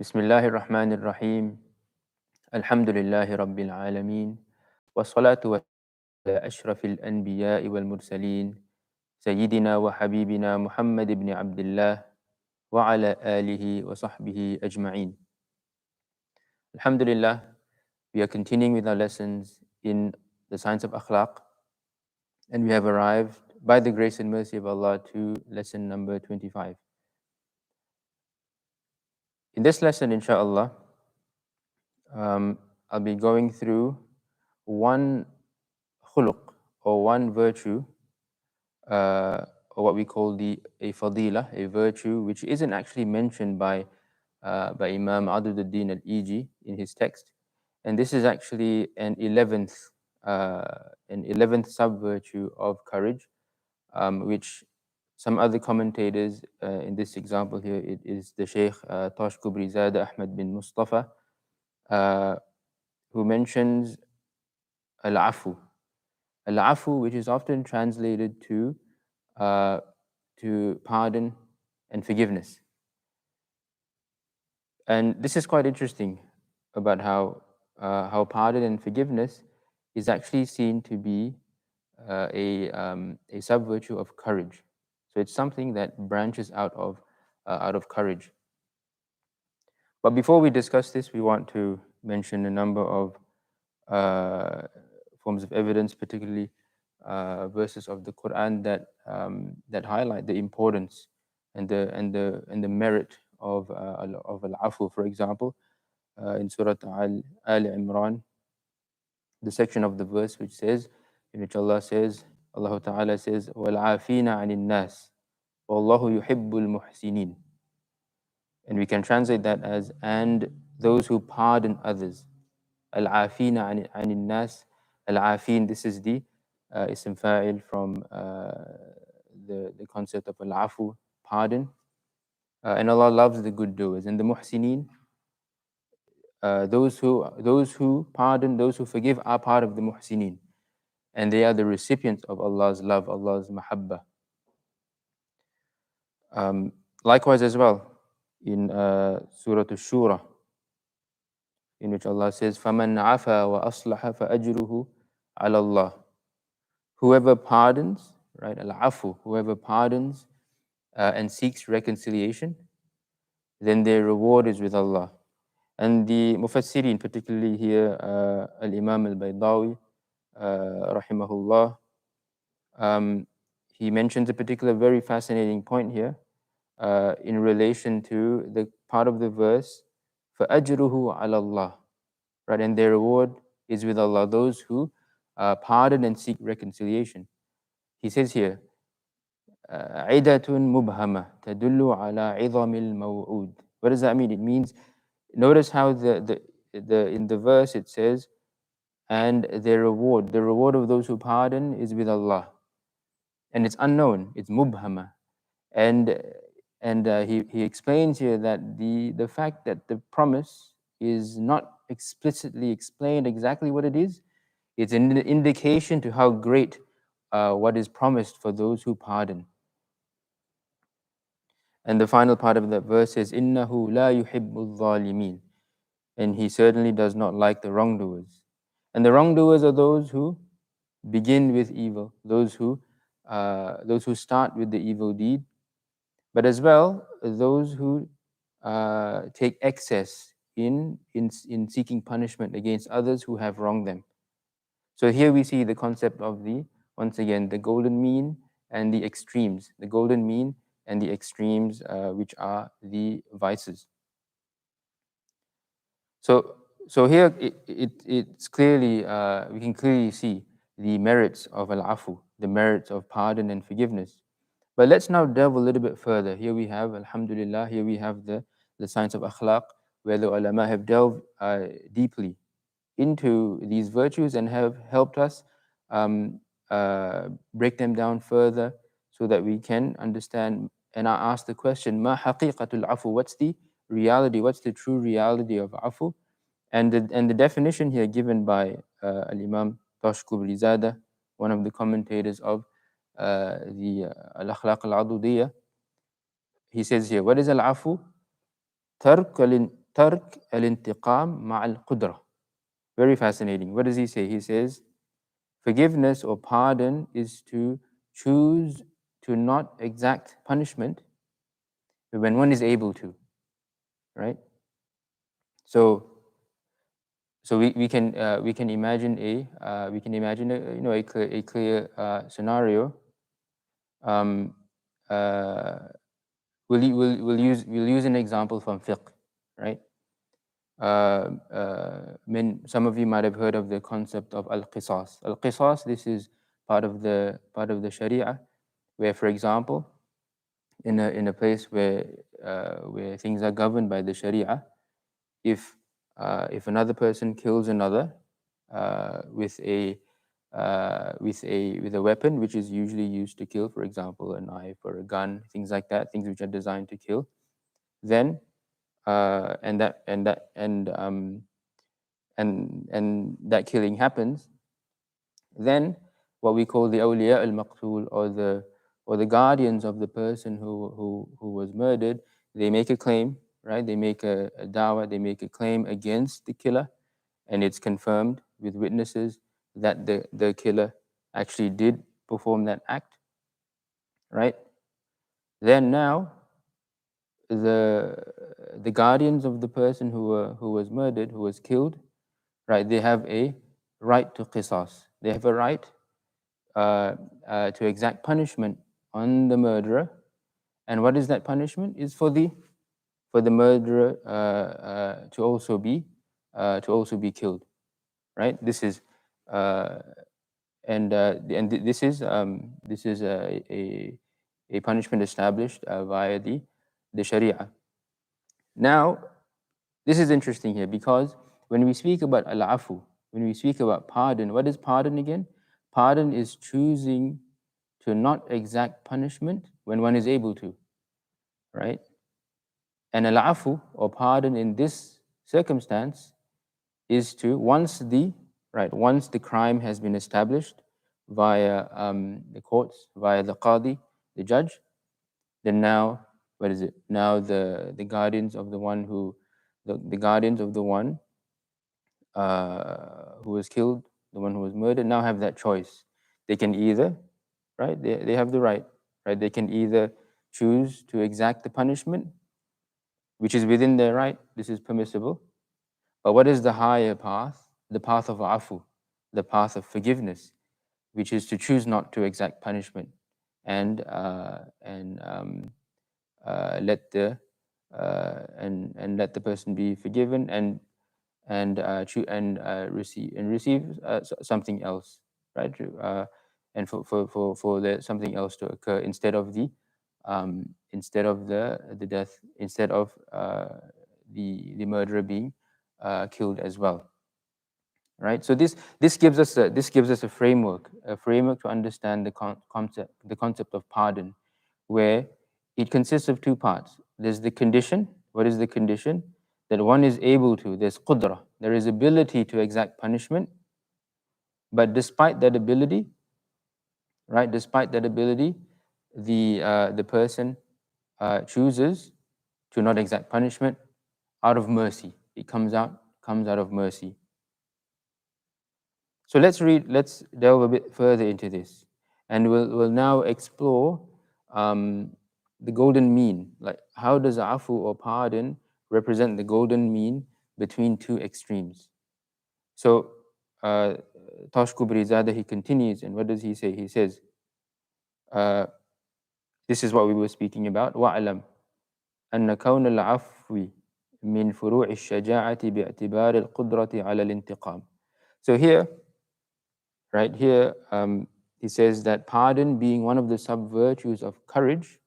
بسم الله الرحمن الرحيم الحمد لله رب العالمين والصلاة والسلام على أشرف الأنبياء والمرسلين سيدنا وحبيبنا محمد بن عبد الله وعلى آله وصحبه أجمعين. Alhamdulillah, we are continuing with our lessons in the science of Akhlaq, and we have arrived by the grace and mercy of Allah to lesson number 25. In this lesson, inshallah, I'll be going through one khuluq or one virtue, or what we call a fadila, a virtue which isn't actually mentioned by Imam Adudiya al-Iji in his text, and this is actually an 11th sub virtue of courage, which some other commentators in this example here, it is the Shaykh Tosh Kubri Zada Ahmad bin Mustafa, who mentions al-afu. Al-afu, which is often translated to pardon and forgiveness. And this is quite interesting about how pardon and forgiveness is actually seen to be a sub-virtue of courage. So it's something that branches out of courage. But before we discuss this, we want to mention a number of forms of evidence, particularly verses of the Quran that highlight the importance and the merit of al-afu. For example, in Surah Al Imran, the section of the verse which says, in which Allah Ta'ala says, وَالْعَافِينَ عَنِ النَّاسِ وَاللَّهُ يُحِبُّ الْمُحْسِنِينَ. And we can translate that as, and those who pardon others. Al-afin anin nas. Al-afin, this is the ism fa'il from the concept of al-afu, pardon. And Allah loves the good doers. And the muhsinin, those who pardon, those who forgive are part of the muhsinin. And they are the recipients of Allah's love, Allah's mahabbah. Likewise as well, in Surah Ash-Shura, in which Allah says, فَمَنْ عَفَى وَأَصْلَحَ فَأَجْرُهُ عَلَى اللَّهِ. Whoever pardons, right, al-afu, whoever pardons and seeks reconciliation, then their reward is with Allah. And the Mufassirin, particularly here, Al-Imam Al-Baydawi, rahimahullah, he mentions a particular very fascinating point here in relation to the part of the verse, فَأَجْرُهُ عَلَى اللَّهِ, right, and their reward is with Allah, those who pardon and seek reconciliation. He says here, عِدَةٌ مُبْهَمَةٌ تَدُلُّ عَلَى عِظَمِ الْمَوْعُودِ. What does that mean? It means, notice how in the verse it says, and their reward, the reward of those who pardon is with Allah. And it's unknown, it's mubhama. And he explains here that the fact that the promise is not explicitly explained exactly what it is, it's an indication to how great what is promised for those who pardon. And the final part of that verse is, إِنَّهُ لَا يُحِبُّ الظَّالِمِينَ. And he certainly does not like the wrongdoers. And the wrongdoers are those who begin with evil, those who start with the evil deed, but as well those who take excess in seeking punishment against others who have wronged them. So here we see the concept of once again, the golden mean and the extremes, the golden mean and the extremes, which are the vices. So here it's clearly, we can clearly see the merits of al-afu, the merits of pardon and forgiveness. But let's now delve a little bit further. Here we have, alhamdulillah, here we have the science of akhlaq, where the ulama have delved deeply into these virtues and have helped us break them down further so that we can understand. And I ask the question, ma haqiqatul afu? What's the reality? What's the true reality of afu? And the definition here given by Al-Imam Tosh Kubri Zada, one of the commentators of the Al-Akhlaq al-Adudiya, he says here, what is al-afu? ترك ترك الانتقام مع القدرة. Very fascinating. What does he say? He says, forgiveness or pardon is to choose to not exact punishment when one is able to, right? So, we can imagine a clear scenario. Um, uh, we'll use an example from fiqh, right? Some of you might have heard of the concept of al-qisas. Al-qisas, this is part of the Sharia, where, for example, in a place where things are governed by the Sharia, if another person kills another with a weapon which is usually used to kill, for example, a knife or a gun, things like that, things which are designed to kill, then and that killing happens, then what we call the awliya al-maqtul, or the guardians of the person who was murdered, they make a claim, right? They make a da'wah, they make a claim against the killer, and it's confirmed with witnesses that the killer actually did perform that act, right? Then now the guardians of the person who was murdered, who was killed, right? They have a right to qisas. They have a right to exact punishment on the murderer. And what is that punishment? Is for the murderer to also be killed, right? This is this is a punishment established via the Sharia. Now, this is interesting here, because when we speak about al-afu, when we speak about pardon, what is pardon again? Pardon is choosing to not exact punishment when one is able to, right? And al-afu, or pardon in this circumstance, is to, once the crime has been established via the courts, via the qadi, the judge, then now, what is it? Now the guardians of the one the guardians of the one who was killed, the one who was murdered, now have that choice. They can either, right? They have the right, right? They can either choose to exact the punishment, which is within their right. This is permissible. But what is the higher path? The path of afu, the path of forgiveness, which is to choose not to exact punishment and let the let the person be forgiven and receive something else, right? And for something else to occur instead of the death, instead of the murderer being killed as well, right? So this gives us a framework to understand the concept of pardon, where it consists of two parts. There's the condition. What is the condition? That one is able to. There's qudra. There is ability to exact punishment, but despite that ability, right? Despite that ability, the person chooses to not exact punishment out of mercy. It comes out of mercy. So let's delve a bit further into this, and we'll now explore the golden mean. Like, how does afu, or pardon, represent the golden mean between two extremes? So Tosh Kubrizada, he continues, and what does he say? He says, this is what we were speaking about. وَاعْلَمْ أَنَّ كَوْنَ الْعَفْوِ مِنْ فُرُوعِ الشَّجَاعَةِ بِاعْتِبَارِ الْقُدْرَةِ عَلَى الْانْتِقَامِ. So here, he says that pardon, being one of the sub-virtues of courage,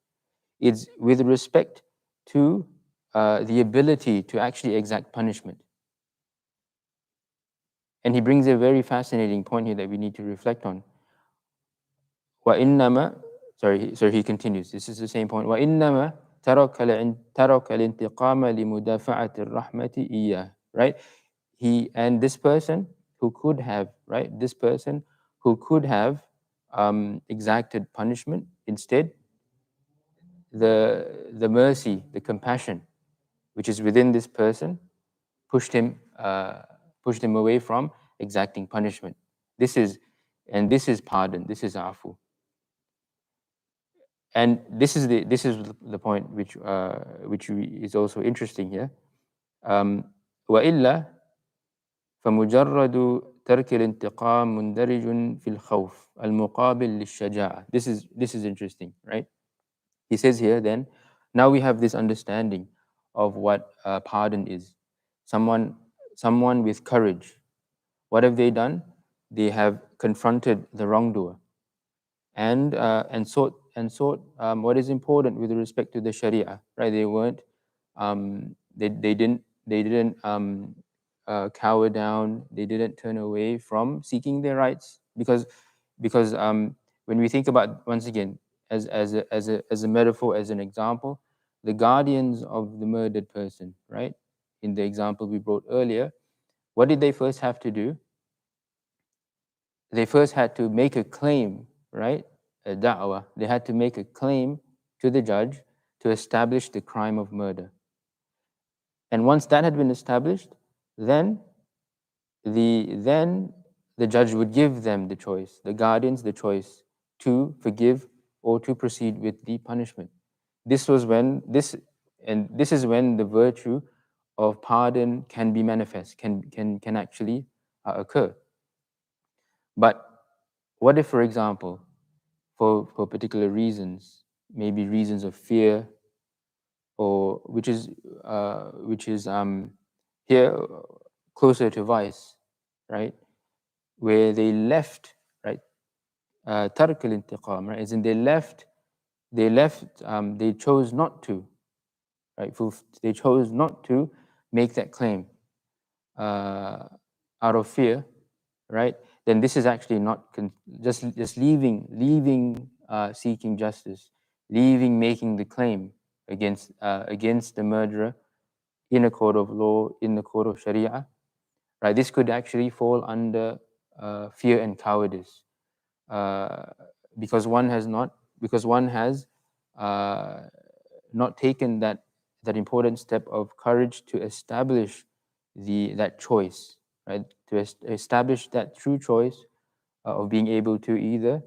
is with respect to the ability to actually exact punishment. And he brings a very fascinating point here that we need to reflect on. وَإِنَّمَا Sorry, he continues. This is the same point. وَإِنَّمَا تَرَكَ الْانْتِقَامَ لِمُدَافَعَةِ الرَّحْمَةِ إِيَّهِ. Right? This person who could have, exacted punishment, instead the mercy, the compassion, which is within this person, pushed him away from exacting punishment. This is this is pardon. This is afu. And this is the point which is also interesting here. وإلا فمجرد ترك الانتقام مندرج في الخوف المقابل للشجاعة. This is interesting, right? He says here then, now we have this understanding of what pardon is. Someone with courage. What have they done? They have confronted the wrongdoer and sought what is important with respect to the Sharia, right? They weren't they didn't cower down. They didn't turn away from seeking their rights because when we think about, once again, as a metaphor, as an example, the guardians of the murdered person, right? In the example we brought earlier, what did they first have to do? They first had to make a claim, right? A da'wah. They had to make a claim to the judge to establish the crime of murder. And once that had been established, then the judge would give them the choice, the guardians the choice to forgive or to proceed with the punishment. This was when this is when the virtue of pardon can be manifest, can actually occur. But what if, for example, for particular reasons, maybe reasons of fear, or which is here closer to vice, right? Where they left, right? Tark al-intiqam, right? As in they chose not to, right? They chose not to make that claim out of fear, right? Then this is actually not just leaving seeking justice, leaving making the claim against the murderer in a court of law, in the court of Sharia, right? This could actually fall under fear and cowardice, uh, because one has uh, not taken that important step of courage to establish that choice, right? To establish that true choice of being able to either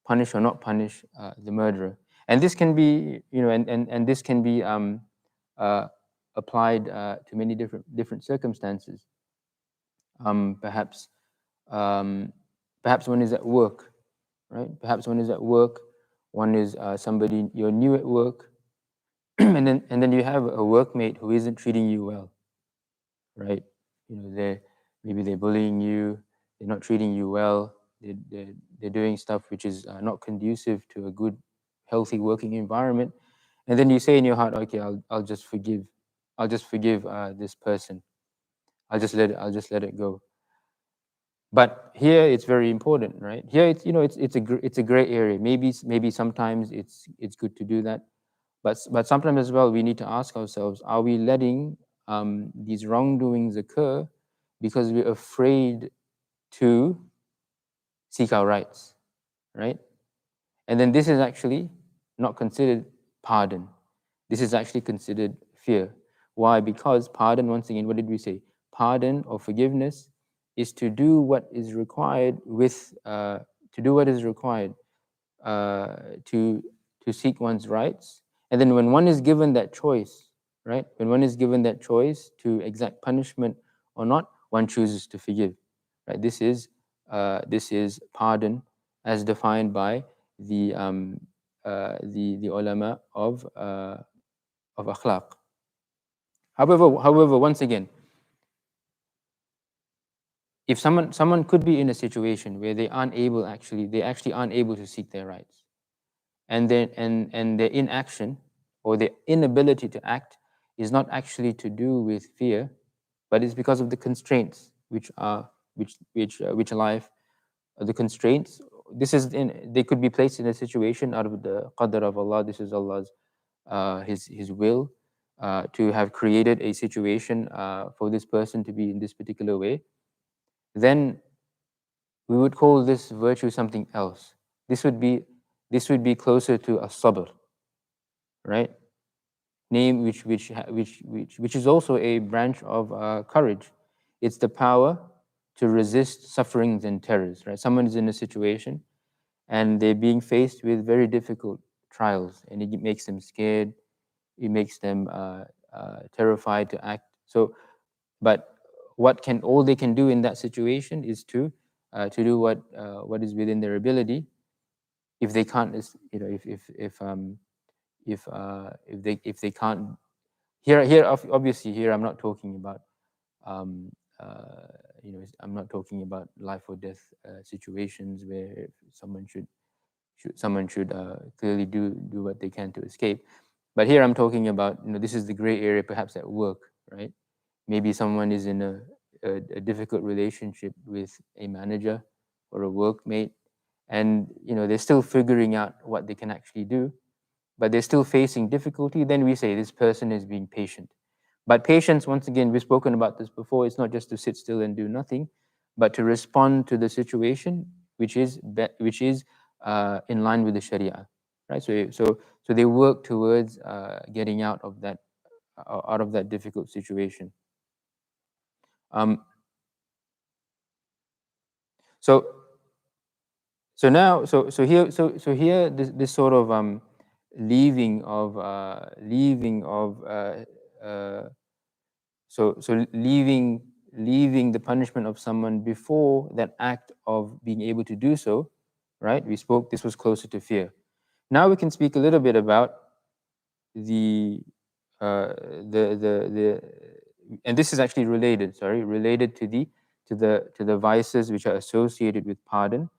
punish or not punish the murderer. And this can be, and this can be uh, applied to many different circumstances. Perhaps perhaps one is at work, right? Perhaps one is at work. One is somebody you're new at work, and then you have a workmate who isn't treating you well, right? Maybe they're bullying you. They're not treating you well. They're doing stuff which is not conducive to a good, healthy working environment. And then you say in your heart, okay, I'll just forgive. I'll just forgive this person. I'll just let it go. But here it's very important, right? Here it's a gray area. Maybe sometimes it's good to do that, but sometimes as well we need to ask ourselves: are we letting these wrongdoings occur because we're afraid to seek our rights, right? And then this is actually not considered pardon. This is actually considered fear. Why? Because pardon, once again, what did we say? Pardon or forgiveness is to do what is required uh, to seek one's rights. And then when one is given that choice, right? When one is given that choice to exact punishment or not, one chooses to forgive. Right? This is pardon as defined by the ulama of akhlaq. However, once again, if someone could be in a situation where they actually aren't able to seek their rights, and their inaction or their inability to act is not actually to do with fear, but it's because of the constraints which life the constraints. They could be placed in a situation out of the qadr of Allah. This is Allah's his will to have created a situation for this person to be in this particular way. Then we would call this virtue something else. This would be closer to a sabr, right? name which is also a branch of courage. It's the power to resist sufferings and terrors. Right? Someone is in a situation and they're being faced with very difficult trials, and it makes them scared. It makes them terrified to act. So, but all they can do in that situation is to do what is within their ability. If they can't, if they can't, here obviously here I'm not talking about um, I'm not talking about life or death situations where someone should clearly do what they can to escape. But here I'm talking about, this is the gray area perhaps at work, right? Maybe someone is in a difficult relationship with a manager or a workmate, and they're still figuring out what they can actually do, but they're still facing difficulty. Then we say this person is being patient. But patience, once again, we've spoken about this before, it's not just to sit still and do nothing, but to respond to the situation which is in line with the Sharia, right? So they work towards getting out of that difficult situation. Um, so so now so here this sort of leaving of leaving the punishment of someone before that act of being able to do so, right? We spoke this was closer to fear. Now we can speak a little bit about the uh, the and this is actually related to the vices which are associated with pardon.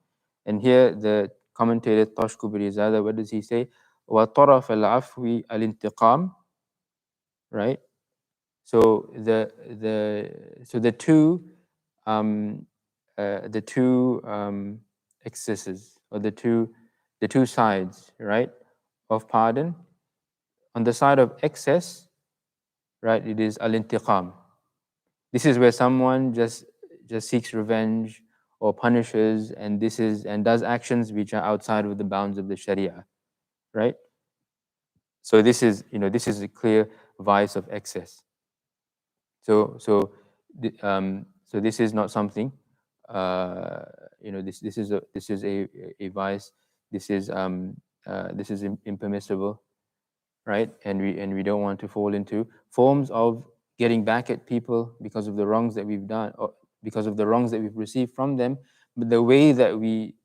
And here the commentator Tashku Birizada, what does he say? وَطَرَفَ الْعَفْوِ الْإِنْتِقَامِ, right? So the two excesses, or the two sides, right, of pardon. On the side of excess, right, it is al-intiqam. This is where someone just seeks revenge or punishes, and does actions which are outside of the bounds of the Sharia, right? So this is a clear vice of excess. So this is not something. This is a vice. This is impermissible, right? And we don't want to fall into forms of getting back at people because of the wrongs that we've done, or because of the wrongs that we've received from them. But the way that we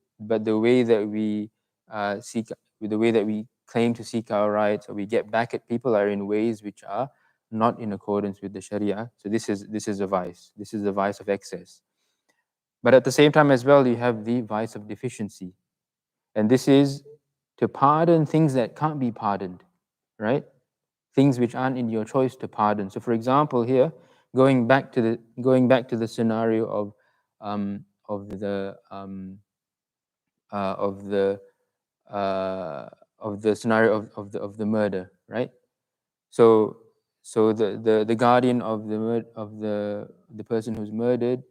seek, with the way that we claim to seek our rights, or we get back at people, are in ways which are not in accordance with the Sharia. So this is a vice. This is the vice of excess. But at the same time as well, you have the vice of deficiency, and this is to pardon things that can't be pardoned, right? Things which aren't in your choice to pardon. So, for example, here, going back to the scenario of the scenario of the murder, right? So the guardian of the person who's murdered,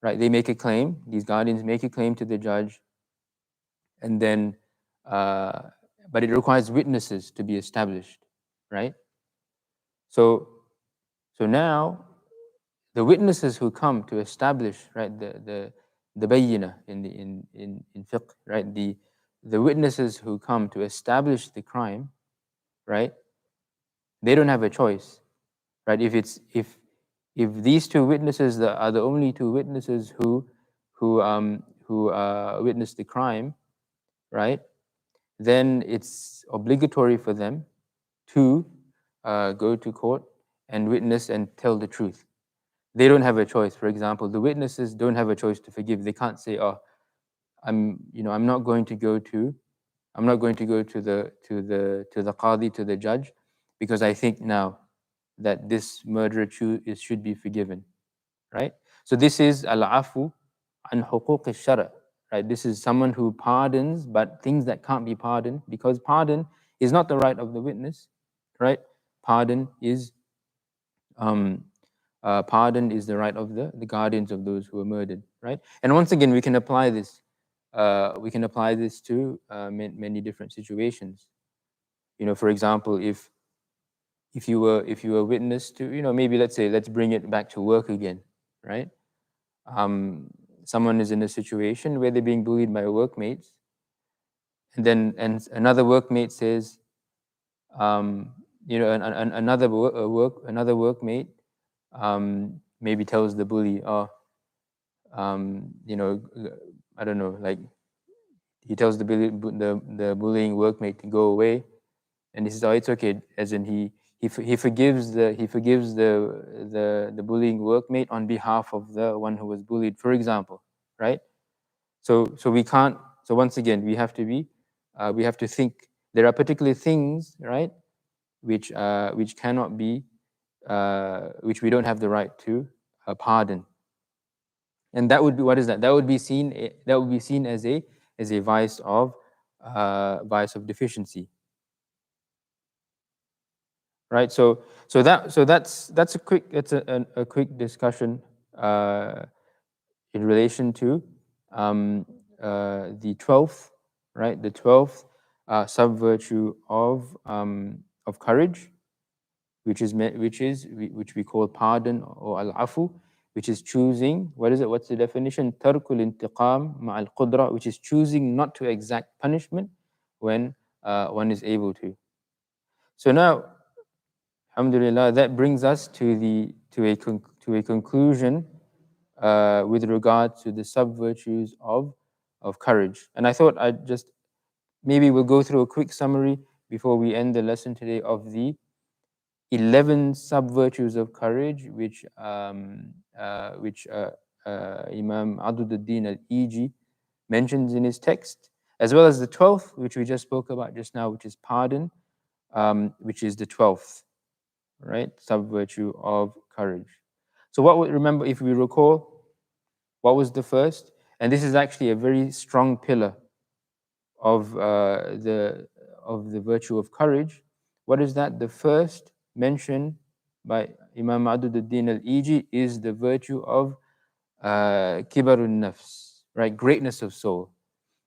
right? They make a claim. These guardians make a claim to the judge, and then but it requires witnesses to be established, right? So now the witnesses who come to establish, right, the bayyina in fiqh, right, the witnesses who come to establish the crime, right, they don't have a choice, right? If these two witnesses are the only two witnesses who witnessed the crime, right, then it's obligatory for them to go to court and witness and tell the truth. They don't have a choice. For example, the witnesses don't have a choice to forgive. They can't say, "Oh, I'm not going to go to the qadi, to the judge, because I think now that this murderer should be forgiven." Right? So this is al-afu an huquq al-shara. Right? This is someone who pardons, but things that can't be pardoned, because pardon is not the right of the witness. Right? Pardon is pardon is the right of the guardians of those who were murdered, right? And once again, we can apply this. We can apply this to many different situations. For example, if you were witness to, maybe let's bring it back to work again, right? Someone is in a situation where they're being bullied by workmates, and another workmate says, another workmate maybe tells the bully, oh, I don't know, like he tells the bullying workmate to go away, and he says, "Oh, it's okay." As in, he forgives the bullying workmate on behalf of the one who was bullied, for example, right? So we can't. So once again, we have to think. There are particular things, right, which cannot be, which we don't have the right to pardon, and that would be, what is that? That would be seen. That would be seen as a vice of deficiency, right? That's a quick discussion uh, in relation to the 12th, right? The 12th sub virtue of courage, which we call pardon, or al-afu, which is choosing. What is it? What's the definition? Tarkul intiqam ma'al qudra, which is choosing not to exact punishment when one is able to. So now, alhamdulillah, that brings us to a conclusion with regard to the sub virtues of courage. And I thought maybe we'll go through a quick summary before we end the lesson today of the 11 sub virtues of courage, which Imam Adudiya al-Iji mentions in his text, as well as the 12th, which we just spoke about just now, which is pardon, which is the 12th, right, sub virtue of courage. So remember, if we recall, what was the first? And this is actually a very strong pillar of the virtue of courage. What is that? The first mentioned by Imam Adudiya al-Iji is the virtue of kibarun nafs, right? Greatness of soul.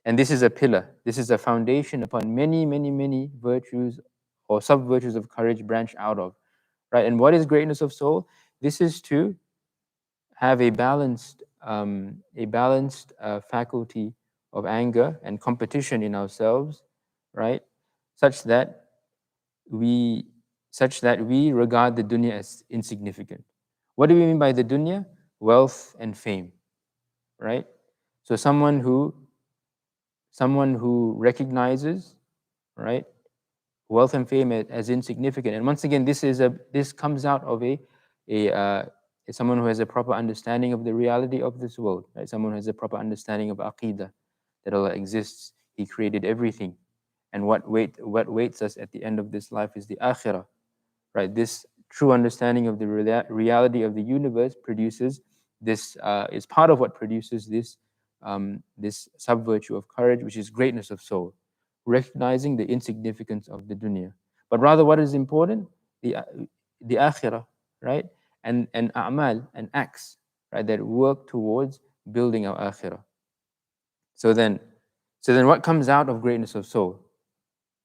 And this is a pillar. This is a foundation upon many, many, many virtues or sub virtues of courage branch out of, right? And what is greatness of soul? This is to have a balanced faculty of anger and competition in ourselves, right? Such that we regard the dunya as insignificant. What do we mean by the dunya? Wealth and fame, right? So someone who recognizes, right, wealth and fame as insignificant. And once again, this comes out of someone who has a proper understanding of the reality of this world, right? Someone who has a proper understanding of aqidah, that Allah exists, He created everything, and what waits us at the end of this life is the akhirah, right? This true understanding of the reality of the universe produces this, is part of what produces this sub virtue of courage, which is greatness of soul, recognizing the insignificance of the dunya, but rather what is important, the akhirah, right? And a'mal and acts, right, that work towards building our akhirah. So then what comes out of greatness of soul?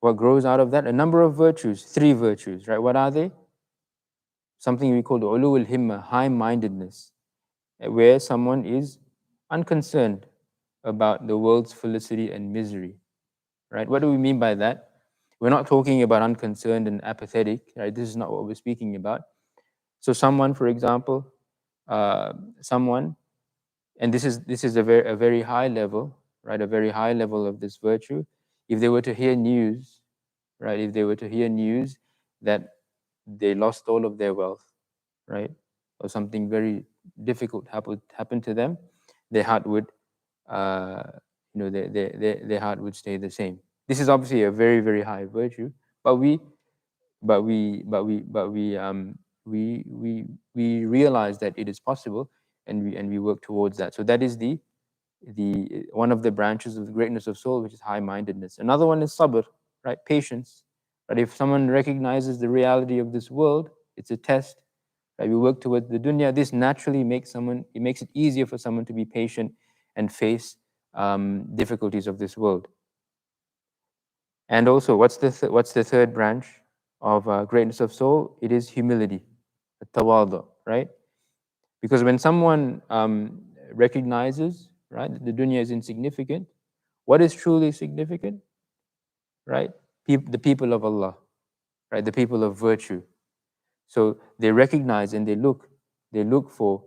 What grows out of that? A number of virtues, 3 virtues, right? What are they? Something we call the ulu al-himma, high-mindedness, where someone is unconcerned about the world's felicity and misery, right? What do we mean by that? We're not talking about unconcerned and apathetic, right? This is not what we're speaking about. So someone, for example, and this is a very high level, right? A very high level of this virtue. If they were to hear news, right? If they were to hear news that they lost all of their wealth, right, or something very difficult happened to them, their heart would, their heart would stay the same. This is obviously a very, very high virtue, but we realize that it is possible, and we work towards that. So that is the one of the branches of the greatness of soul, which is high-mindedness. Another one is sabr, right? Patience. But if someone recognizes the reality of this world, it's a test. Right? We work towards the dunya. This naturally makes it easier for someone to be patient and face difficulties of this world. And also, what's the third branch? of greatness of soul, it is humility, tawadu, right? Because when someone recognizes, right, that the dunya is insignificant, what is truly significant, right? The people of Allah, right? The people of virtue. So they recognize and they look for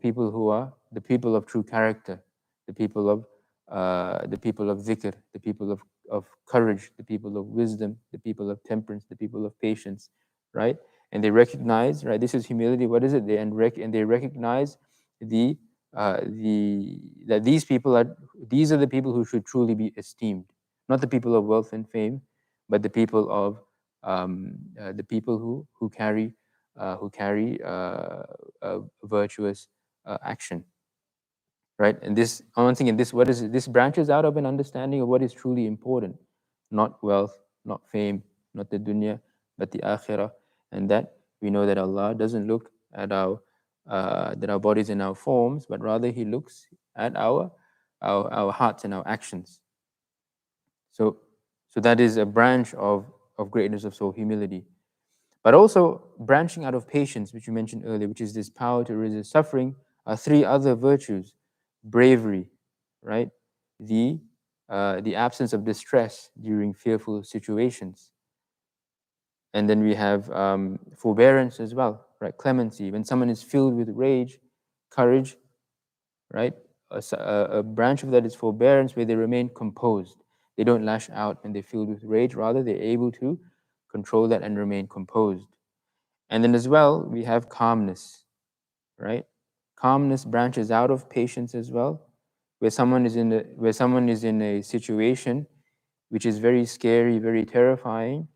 people who are the people of true character, the people of dhikr, the people of courage, the people of wisdom, the people of temperance, the people of patience, right? And they recognize, right? This is humility. What is it? And they recognize the the that these are the people who should truly be esteemed, not the people of wealth and fame, but the people of the people who carry virtuous action, right? And this one thing, and this what is it? This branches out of an understanding of what is truly important, not wealth, not fame, not the dunya, but the akhirah, and that we know that Allah doesn't look at our bodies and our forms, but rather He looks at our hearts and our actions. So so that is a branch of greatness of soul, humility. But also branching out of patience, which you mentioned earlier, which is this power to resist suffering, are three other virtues: bravery, right? The the absence of distress during fearful situations, and then we have forbearance as well, right? Clemency, when someone is filled with rage, courage, right? A branch of that is forbearance, where they remain composed. They don't lash out when they're filled with rage. Rather, they're able to control that and remain composed. And then as well, we have calmness, right? Calmness branches out of patience as well, where someone is in a situation which is very scary, very terrifying,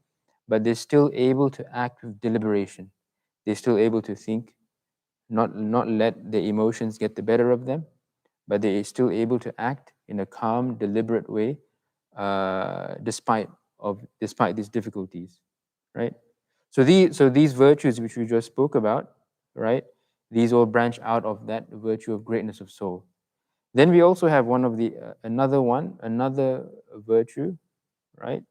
but they're still able to act with deliberation. They're still able to think, not let the emotions get the better of them, but they're still able to act in a calm, deliberate way, despite these difficulties, right? So these virtues which we just spoke about, right? These all branch out of that virtue of greatness of soul. Then we also have one of the another virtue, right?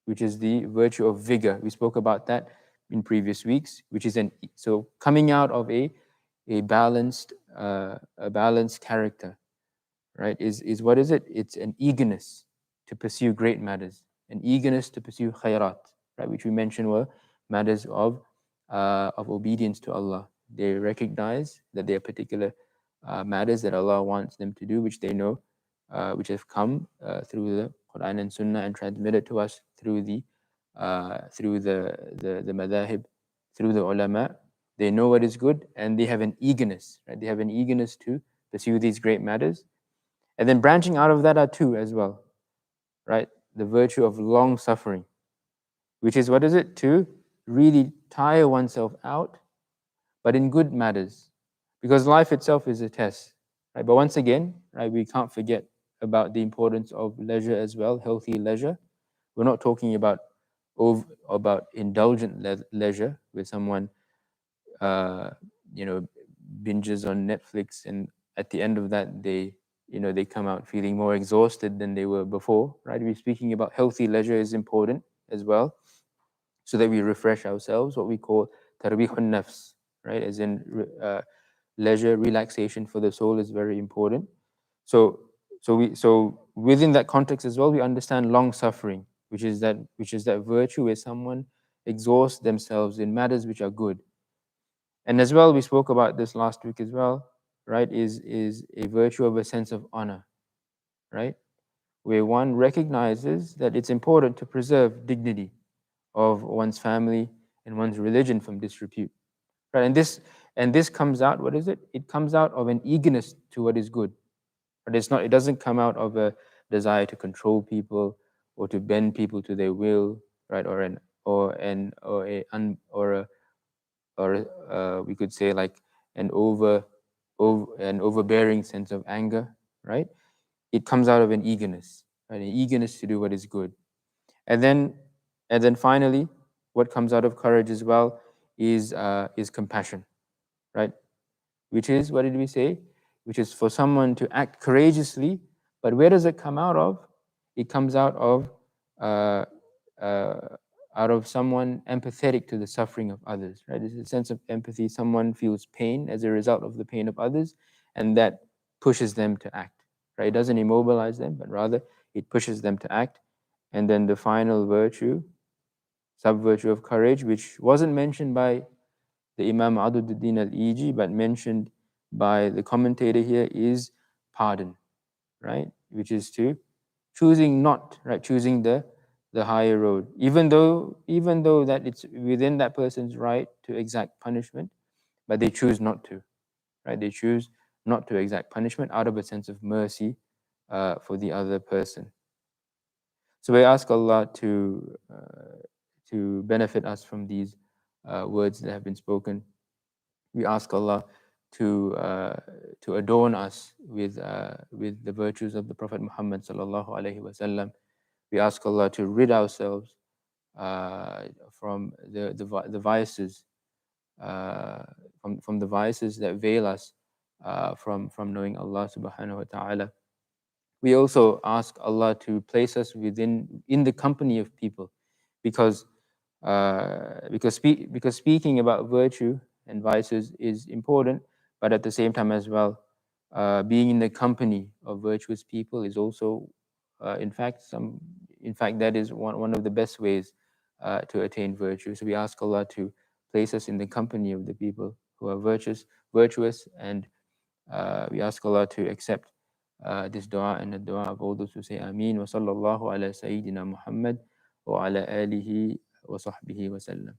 Which is the virtue of vigor. We spoke about that in previous weeks, which is so coming out of a balanced character, right? Is what is it? It's an eagerness to pursue great matters, an eagerness to pursue khairat, right? Which we mentioned were matters of obedience to Allah. They recognize that there are particular matters that Allah wants them to do, which they know, which have come through the Quran and Sunnah and transmitted to us through the madahib, through the ulama. They know what is good and they have an eagerness, right? They have an eagerness to pursue these great matters. And then branching out of that are two as well, right? The virtue of long suffering, which is what is it? To really tire oneself out, but in good matters, because life itself is a test, right? But once again, right, we can't forget about the importance of leisure as well, healthy leisure. We're not talking about indulgent leisure, where someone uh, you know binges on Netflix, and at the end of that they come out feeling more exhausted than they were before, right? We're speaking about healthy leisure is important as well, so that we refresh ourselves, what we call tarbihun nafs, right? As in leisure, relaxation for the soul is very important. So within that context as well, we understand long suffering, which is that virtue where someone exhausts themselves in matters which are good. And as well, we spoke about this last week as well, right? Is a virtue of a sense of honor, right? Where one recognizes that it's important to preserve dignity of one's family and one's religion from disrepute, right? And this comes out. What is it? It comes out of an eagerness to what is good, but it's not. It doesn't come out of a desire to control people or to bend people to their will, right? Or we could say like an overbearing sense of anger, right? It comes out of an eagerness, right? An eagerness to do what is good. And then finally, what comes out of courage as well is compassion, right? Which is, what did we say? Which is for someone to act courageously. But where does it come out of? It comes out of uh, uh, out of someone empathetic to the suffering of others, right? There's a sense of empathy. Someone feels pain as a result of the pain of others, and that pushes them to act, right? It doesn't immobilize them, but rather it pushes them to act. And then the final virtue, sub-virtue of courage, which wasn't mentioned by the Imam Adudiya al-Iji, but mentioned by the commentator here, is pardon, right? Which is to choosing not, right? Choosing the higher road, even though that it's within that person's right to exact punishment, but they choose not to, right? They choose not to exact punishment out of a sense of mercy for the other person. So we ask Allah to benefit us from these words that have been spoken. We ask Allah to adorn us with the virtues of the Prophet Muhammad sallallahu alaihi wasallam. We ask Allah to rid ourselves from the vices, uh, from the vices that veil us from knowing Allah subhanahu wa taala. We also ask Allah to place us in the company of people, because because speaking about virtue and vices is important, but at the same time as well, being in the company of virtuous people is also, in fact, that is one of the best ways to attain virtue. So we ask Allah to place us in the company of the people who are virtuous, and we ask Allah to accept this dua and the dua of all those who say Ameen. Wa sallallahu ala Sayyidina Muhammad wa ala alihi wa sahbihi wa sallam.